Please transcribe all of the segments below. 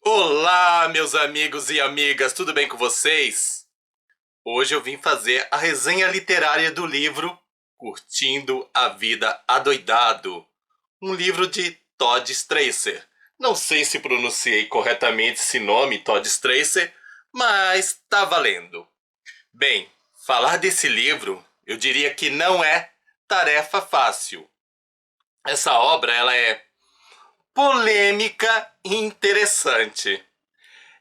Olá, meus amigos e amigas, tudo bem com vocês? Hoje eu vim fazer a resenha literária do livro Curtindo a Vida Adoidado, um livro de Todd Strasser. Não sei se pronunciei corretamente esse nome, Todd Strasser, mas tá valendo. Bem, falar desse livro, eu diria que não é tarefa fácil. Essa obra, ela é polêmica e interessante.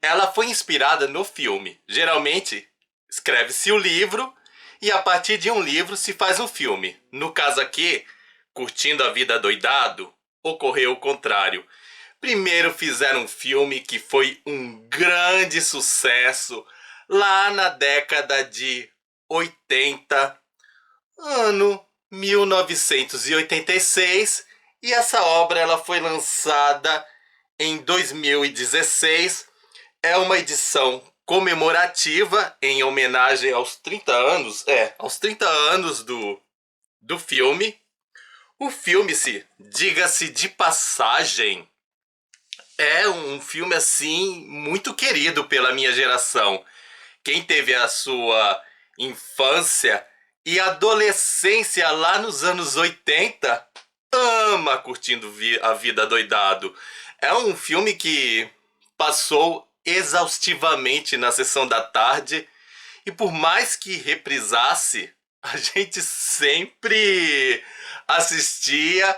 Ela foi inspirada no filme. Geralmente, escreve-se o livro e a partir de um livro se faz um filme. No caso aqui, Curtindo a Vida Doidado, ocorreu o contrário. Primeiro fizeram um filme que foi um grande sucesso lá na década de 80, ano 1986, e essa obra ela foi lançada em 2016. É uma edição comemorativa em homenagem aos 30 anos, aos 30 anos do filme. O filme, se diga-se de passagem, é um filme assim muito querido pela minha geração. Quem teve a sua infância e adolescência lá nos anos 80 ama Curtindo a Vida Doidado. É um filme que passou exaustivamente na sessão da tarde e por mais que reprisasse, a gente sempre assistia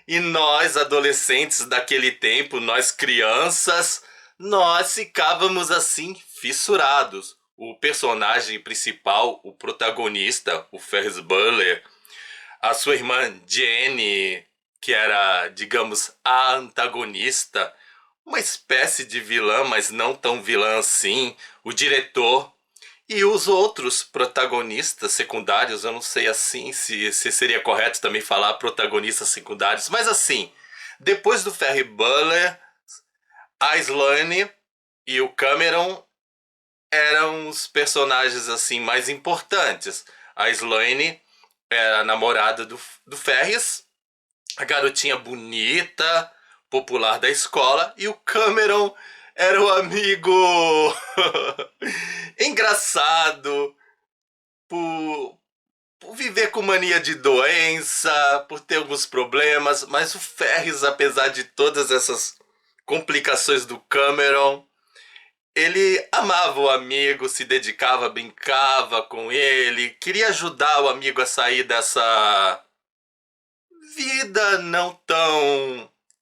e nós, adolescentes daquele tempo, nós crianças, nós ficávamos assim fissurados. O personagem principal, o protagonista, o Ferris Bueller, a sua irmã Jenny, que era, digamos, a antagonista, uma espécie de vilã, mas não tão vilã assim, o diretor e os outros protagonistas secundários. Eu não sei assim se seria correto também falar protagonistas secundários, mas assim, depois do Ferry Bueller, a Sloane e o Cameron eram os personagens assim mais importantes. A Sloane era a namorada do Ferris, a garotinha bonita, popular da escola, e o Cameron era o amigo engraçado, por, por viver com mania de doença, por ter alguns problemas, mas o Ferris, apesar de todas essas complicações do Cameron, ele amava o amigo, se dedicava, brincava com ele, queria ajudar o amigo a sair dessa vida não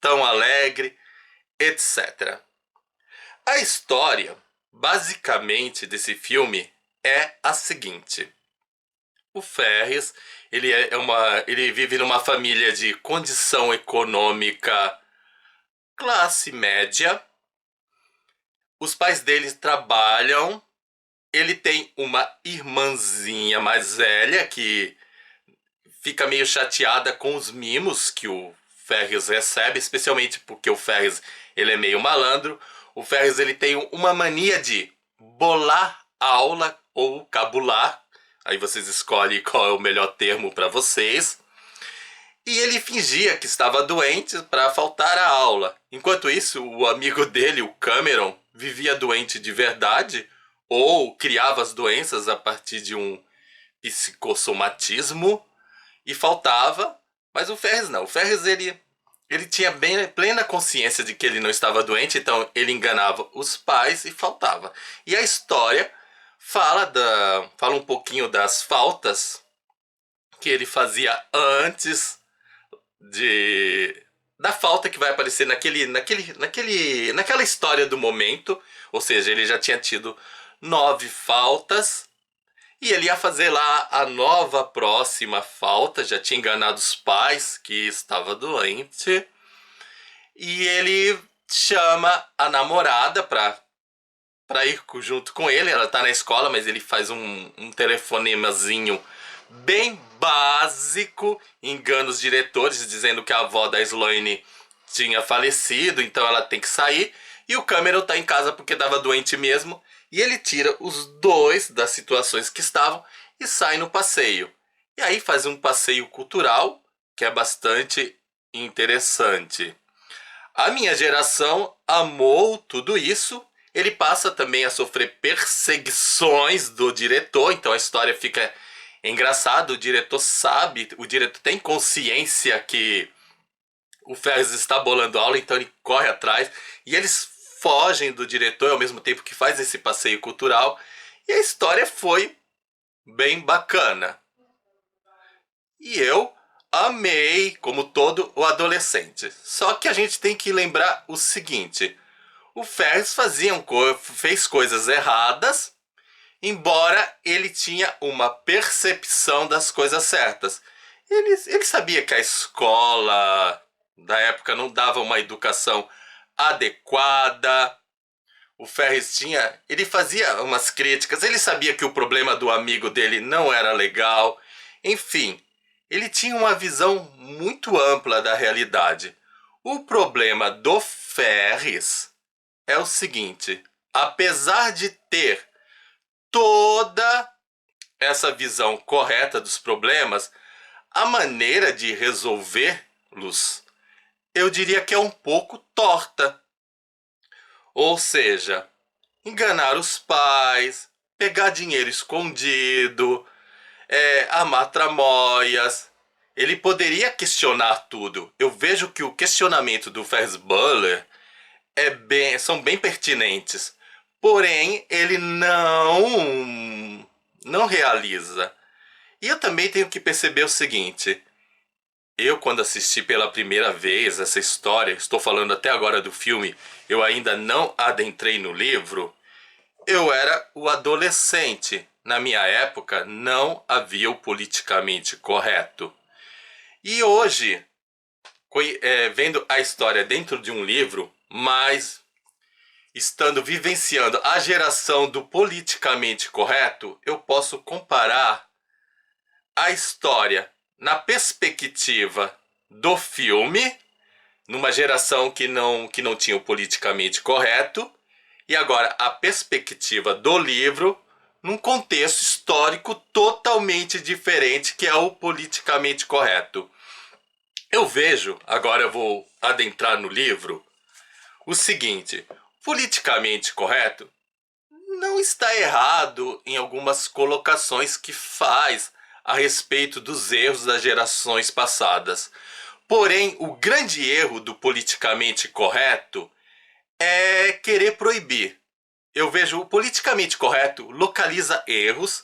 tão alegre, etc. A história, basicamente, desse filme é a seguinte: o Ferris, ele vive numa família de condição econômica classe média. Os pais dele trabalham. Ele tem uma irmãzinha mais velha que fica meio chateada com os mimos que o Ferris recebe, especialmente porque o Ferris ele é meio malandro. O Ferris ele tem uma mania de bolar aula ou cabular. Aí vocês escolhem qual é o melhor termo para vocês. E ele fingia que estava doente para faltar à aula. Enquanto isso, o amigo dele, o Cameron, vivia doente de verdade ou criava as doenças a partir de um psicossomatismo e faltava. Mas o Ferris não. O Ferris ele tinha bem plena consciência de que ele não estava doente, então ele enganava os pais e faltava. E a história fala um pouquinho das faltas que ele fazia antes de da falta que vai aparecer naquela história do momento. Ou seja, ele já tinha tido 9 faltas e ele ia fazer lá a nova próxima falta. Já tinha enganado os pais que estava doente e ele chama a namorada pra ir junto com ele. Ela tá na escola, mas ele faz um telefonemazinho bem básico, engana os diretores, dizendo que a avó da Sloane tinha falecido, então ela tem que sair. E o Cameron tá em casa porque estava doente mesmo. E ele tira os dois das situações que estavam e sai no passeio. E aí faz um passeio cultural que é bastante interessante. A minha geração amou tudo isso. Ele passa também a sofrer perseguições do diretor, então a história fica engraçada. O diretor sabe, o diretor tem consciência que o Ferris está bolando aula, então ele corre atrás e eles fogem do diretor ao mesmo tempo que faz esse passeio cultural. E a história foi bem bacana. E eu amei, como todo o adolescente. Só que a gente tem que lembrar o seguinte: o Ferris fez coisas erradas, embora ele tinha uma percepção das coisas certas. Ele sabia que a escola da época não dava uma educação adequada. O Ferris ele fazia umas críticas, ele sabia que o problema do amigo dele não era legal. Enfim, ele tinha uma visão muito ampla da realidade. O problema do Ferris é o seguinte: apesar de ter toda essa visão correta dos problemas, a maneira de resolvê-los, eu diria que é um pouco torta. Ou seja, enganar os pais, pegar dinheiro escondido, amar tramóias. Ele poderia questionar tudo. Eu vejo que o questionamento do Ferris Bueller são bem pertinentes. Porém, ele não realiza. E eu também tenho que perceber o seguinte: eu, quando assisti pela primeira vez essa história, estou falando até agora do filme, eu ainda não adentrei no livro, eu era o adolescente. Na minha época, não havia o politicamente correto. E hoje, vendo a história dentro de um livro, mas estando vivenciando a geração do politicamente correto, eu posso comparar a história na perspectiva do filme, numa geração que não tinha o politicamente correto, e agora a perspectiva do livro num contexto histórico totalmente diferente, que é o politicamente correto. Eu vejo, agora eu vou adentrar no livro, o seguinte: politicamente correto não está errado em algumas colocações que faz a respeito dos erros das gerações passadas. Porém, o grande erro do politicamente correto é querer proibir. Eu vejo o politicamente correto localiza erros,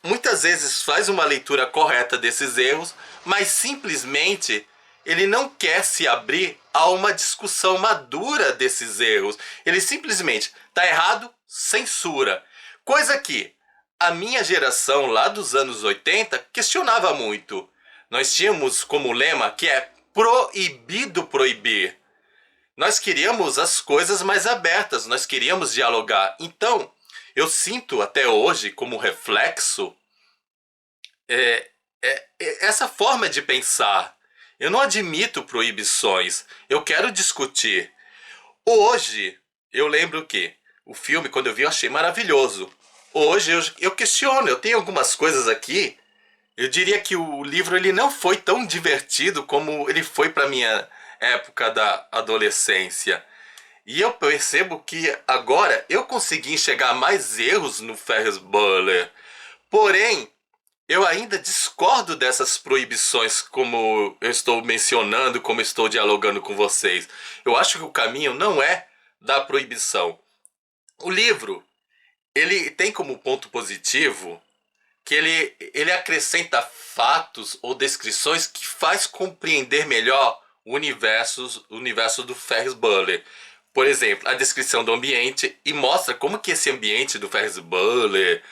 muitas vezes faz uma leitura correta desses erros, mas simplesmente ele não quer se abrir a uma discussão madura desses erros. Ele simplesmente está errado, censura. Coisa que a minha geração lá dos anos 80 questionava muito. Nós tínhamos como lema que é proibido proibir. Nós queríamos as coisas mais abertas, nós queríamos dialogar. Então, eu sinto até hoje como reflexo essa forma de pensar. Eu não admito proibições, eu quero discutir. Hoje, eu lembro que o filme, quando eu vi, eu achei maravilhoso. Hoje eu questiono, eu tenho algumas coisas aqui. Eu diria que o livro ele não foi tão divertido como ele foi para minha época da adolescência. E eu percebo que agora eu consegui enxergar mais erros no Ferris Bueller. Porém, eu ainda discordo dessas proibições, como eu estou mencionando, como eu estou dialogando com vocês. Eu acho que o caminho não é da proibição. O livro, ele tem como ponto positivo que ele acrescenta fatos ou descrições que faz compreender melhor o universo do Ferris Bueller. Por exemplo, a descrição do ambiente e mostra como que esse ambiente do Ferris Bueller,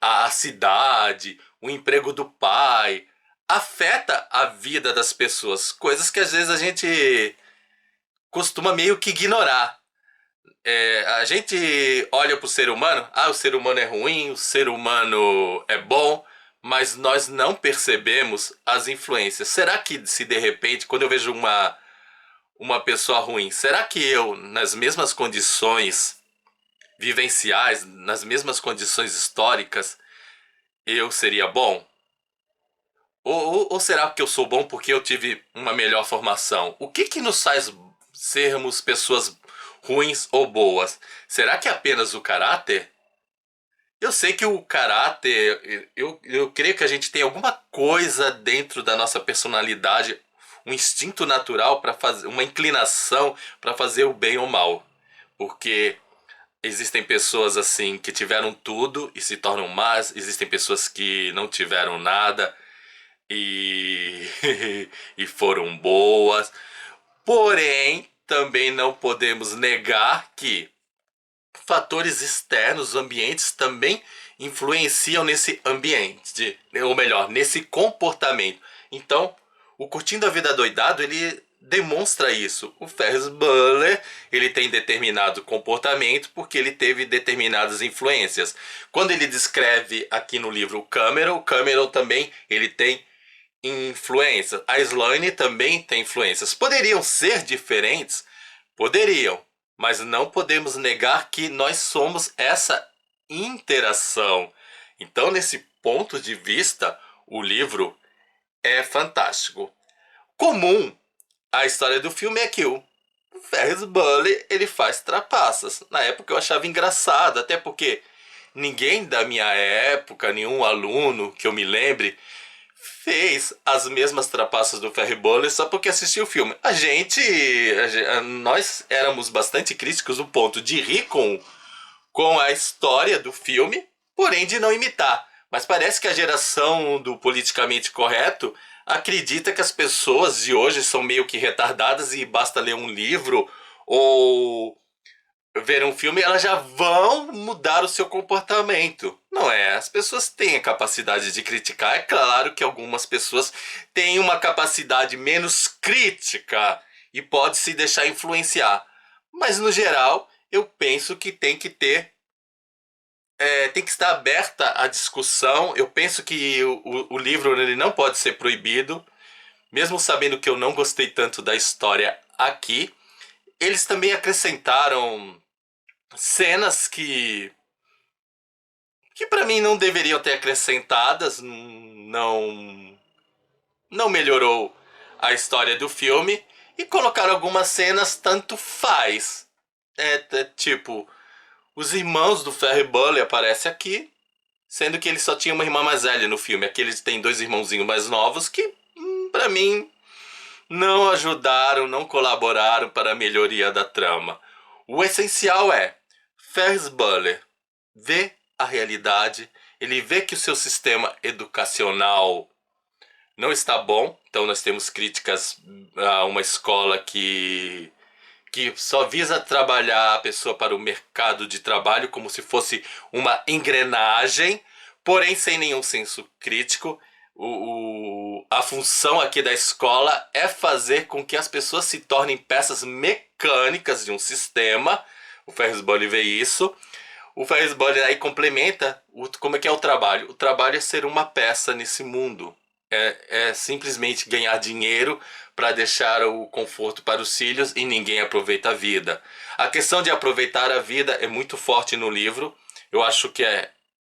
a cidade, o emprego do pai, afeta a vida das pessoas. Coisas que às vezes a gente costuma meio que ignorar. A gente olha para o ser humano, o ser humano é ruim, o ser humano é bom, mas nós não percebemos as influências. Será que se de repente, quando eu vejo uma pessoa ruim, será que eu, nas mesmas condições vivenciais, nas mesmas condições históricas, eu seria bom? Ou será que eu sou bom porque eu tive uma melhor formação? O que nos faz sermos pessoas ruins ou boas? Será que é apenas o caráter? Eu sei que o caráter, eu creio que a gente tem alguma coisa dentro da nossa personalidade, um instinto natural para fazer, uma inclinação para fazer o bem ou mal. Porque existem pessoas assim que tiveram tudo e se tornam más, existem pessoas que não tiveram nada e, e foram boas. Porém, também não podemos negar que fatores externos, ambientes também influenciam nesse ambiente, ou melhor, nesse comportamento. Então, o Curtindo a Vida Doidado, ele demonstra isso. O Ferris Bueller, ele tem determinado comportamento porque ele teve determinadas influências. Quando ele descreve aqui no livro o Cameron também, ele tem influências. A Sloane também tem influências. Poderiam ser diferentes? Poderiam, mas não podemos negar que nós somos essa interação. Então, nesse ponto de vista, o livro é fantástico. Comum a história do filme é que o Ferris Bueller, ele faz trapaças. Na época eu achava engraçado, até porque ninguém da minha época, nenhum aluno que eu me lembre, fez as mesmas trapaças do Ferris Bueller só porque assistiu o filme. Nós éramos bastante críticos no ponto de rir com a história do filme, porém de não imitar. Mas parece que a geração do politicamente correto acredita que as pessoas de hoje são meio que retardadas e basta ler um livro ou ver um filme, elas já vão mudar o seu comportamento. Não é? As pessoas têm a capacidade de criticar. É claro que algumas pessoas têm uma capacidade menos crítica e pode se deixar influenciar. Mas no geral, eu penso que tem que ter tem que estar aberta a discussão. Eu penso que o livro ele não pode ser proibido, mesmo sabendo que eu não gostei tanto da história aqui. Eles também acrescentaram cenas que para mim não deveriam ter acrescentadas, não melhorou a história do filme e colocaram algumas cenas tanto faz. Tipo, os irmãos do Ferris Bueller aparecem aqui, sendo que ele só tinha uma irmã mais velha no filme. Aqui eles têm dois irmãozinhos mais novos que, para mim, não ajudaram, não colaboraram para a melhoria da trama. O essencial é Ferris Bueller vê a realidade, ele vê que o seu sistema educacional não está bom. Então nós temos críticas a uma escola que só visa trabalhar a pessoa para o mercado de trabalho como se fosse uma engrenagem, porém sem nenhum senso crítico. A função aqui da escola é fazer com que as pessoas se tornem peças mecânicas de um sistema. O Ferris Bueller vê isso. O Ferris Bueller aí complementa como é que é o trabalho. O trabalho é ser uma peça nesse mundo. É simplesmente ganhar dinheiro para deixar o conforto para os filhos e ninguém aproveita a vida. A questão de aproveitar a vida é muito forte no livro. Eu acho que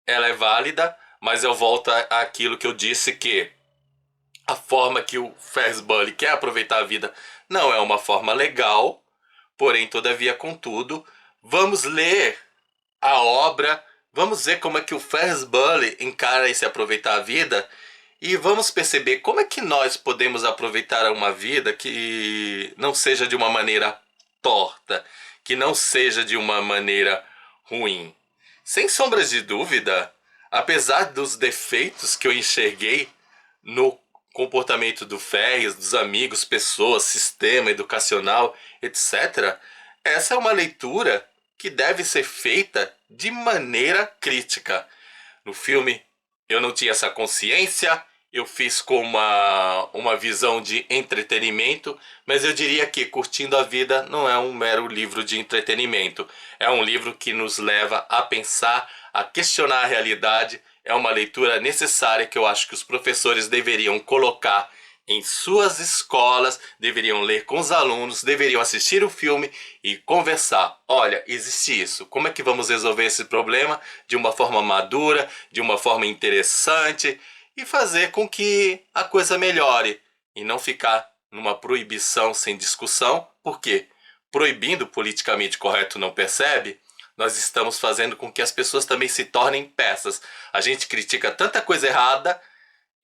ela é válida, mas eu volto àquilo que eu disse, que a forma que o Ferris Bueller quer aproveitar a vida não é uma forma legal, porém, todavia, contudo, vamos ler a obra, vamos ver como é que o Ferris Bueller encara esse aproveitar a vida e vamos perceber como é que nós podemos aproveitar uma vida que não seja de uma maneira torta, que não seja de uma maneira ruim. Sem sombras de dúvida, apesar dos defeitos que eu enxerguei no comportamento do Ferris, dos amigos, pessoas, sistema educacional, etc., essa é uma leitura que deve ser feita de maneira crítica. No filme, eu não tinha essa consciência, eu fiz com uma visão de entretenimento, mas eu diria que Curtindo a Vida não é um mero livro de entretenimento. É um livro que nos leva a pensar, a questionar a realidade. É uma leitura necessária que eu acho que os professores deveriam colocar em suas escolas, deveriam ler com os alunos, deveriam assistir o filme e conversar. Olha, existe isso. Como é que vamos resolver esse problema de uma forma madura, de uma forma interessante e fazer com que a coisa melhore e não ficar numa proibição sem discussão? Por quê? proibindo o politicamente correto não percebe, nós estamos fazendo com que as pessoas também se tornem peças. A gente critica tanta coisa errada,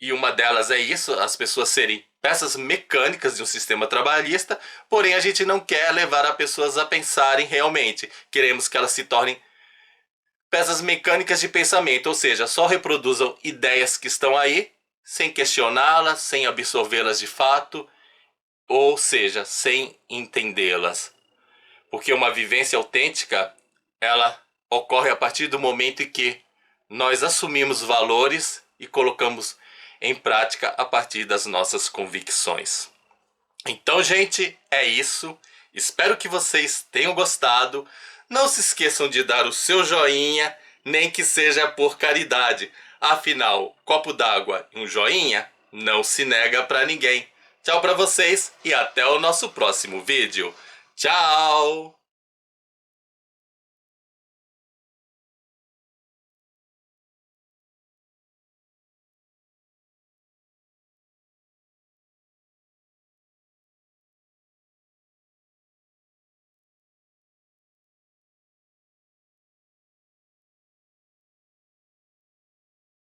e uma delas é isso, as pessoas serem peças mecânicas de um sistema trabalhista, porém a gente não quer levar as pessoas a pensarem realmente. Queremos que elas se tornem peças mecânicas de pensamento, ou seja, só reproduzam ideias que estão aí, sem questioná-las, sem absorvê-las de fato, ou seja, sem entendê-las. Porque uma vivência autêntica, ela ocorre a partir do momento em que nós assumimos valores e colocamos em prática a partir das nossas convicções. Então, gente, é isso. Espero que vocês tenham gostado. Não se esqueçam de dar o seu joinha, nem que seja por caridade. Afinal, copo d'água e um joinha não se nega para ninguém. Tchau para vocês e até o nosso próximo vídeo. Tchau!